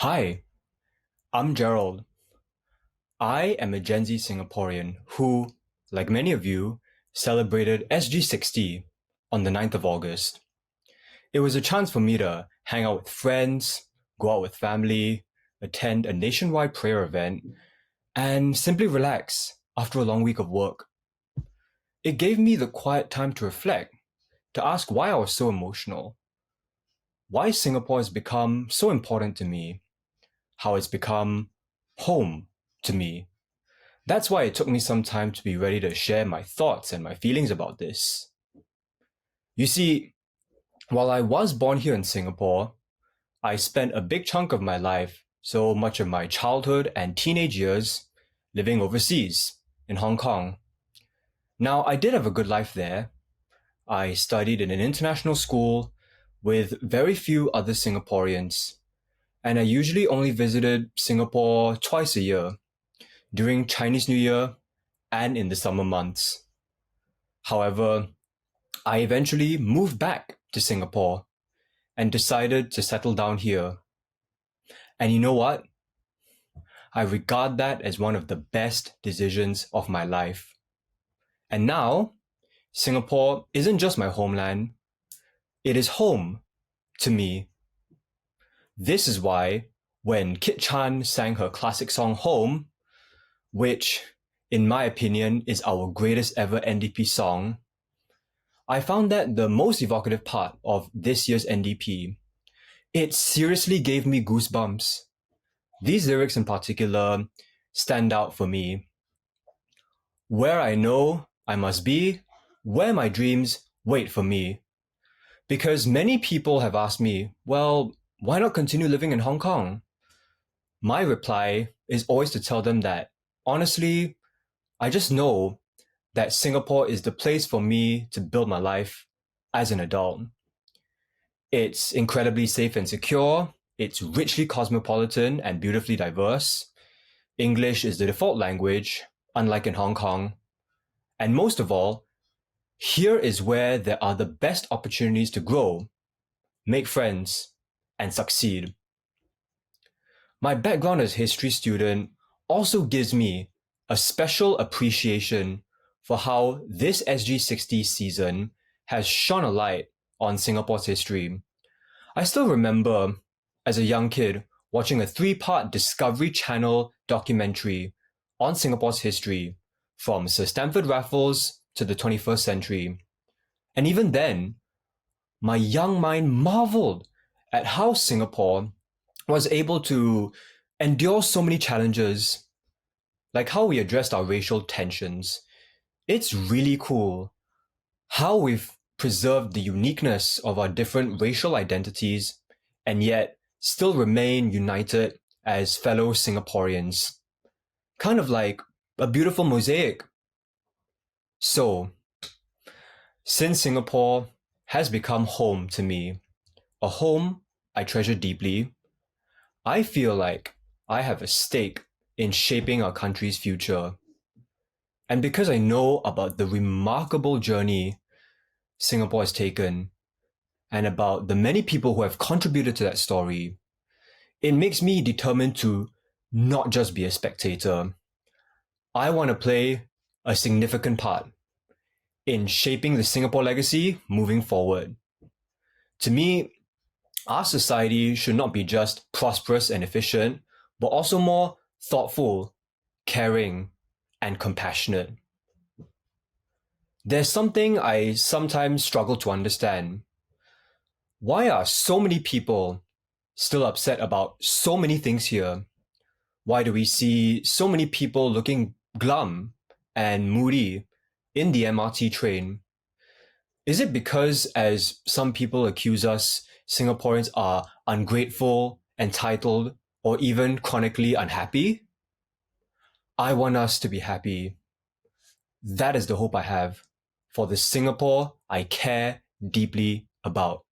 Hi, I'm Gerald. I am a Gen Z Singaporean who, like many of you, celebrated SG60 on the 9th of August. It was a chance for me to hang out with friends, go out with family, attend a nationwide prayer event, and simply relax after a long week of work. It gave me the quiet time to reflect, to ask why I was so emotional, why Singapore has become so important to me, how it's become home to me. That's why it took me some time to be ready to share my thoughts and my feelings about this. You see, while I was born here in Singapore, I spent a big chunk of my life, so much of my childhood and teenage years, living overseas in Hong Kong. Now, I did have a good life there. I studied in an international school with very few other Singaporeans, and I usually only visited Singapore twice a year, during Chinese New Year and in the summer months. However, I eventually moved back to Singapore and decided to settle down here. And you know what? I regard that as one of the best decisions of my life. And now, Singapore isn't just my homeland, it is home to me. This is why, when Kit Chan sang her classic song Home, which, in my opinion, is our greatest ever NDP song, I found that the most evocative part of this year's NDP. It seriously gave me goosebumps. These lyrics in particular stand out for me. Where I know I must be, where my dreams wait for me. Because many people have asked me, well, why not continue living in Hong Kong? My reply is always to tell them that, honestly, I just know that Singapore is the place for me to build my life as an adult. It's incredibly safe and secure. It's richly cosmopolitan and beautifully diverse. English is the default language, unlike in Hong Kong. And most of all, here is where there are the best opportunities to grow, make friends, and succeed. My background as a history student also gives me a special appreciation for how this SG60 season has shone a light on Singapore's history. I still remember, as a young kid, watching a three-part Discovery Channel documentary on Singapore's history, from Sir Stamford Raffles to the 21st century. And even then, my young mind marveled at how Singapore was able to endure so many challenges, like how we addressed our racial tensions. It's really cool how we've preserved the uniqueness of our different racial identities and yet still remain united as fellow Singaporeans. Kind of like a beautiful mosaic. So, since Singapore has become home to me, a home I treasure deeply, I feel like I have a stake in shaping our country's future. And because I know about the remarkable journey Singapore has taken and about the many people who have contributed to that story, it makes me determined to not just be a spectator. I want to play a significant part in shaping the Singapore legacy moving forward. To me, our society should not be just prosperous and efficient, but also more thoughtful, caring, and compassionate. There's something I sometimes struggle to understand. Why are so many people still upset about so many things here? Why do we see so many people looking glum and moody in the MRT train? Is it because, as some people accuse us, Singaporeans are ungrateful, entitled, or even chronically unhappy? I want us to be happy. That is the hope I have for the Singapore I care deeply about.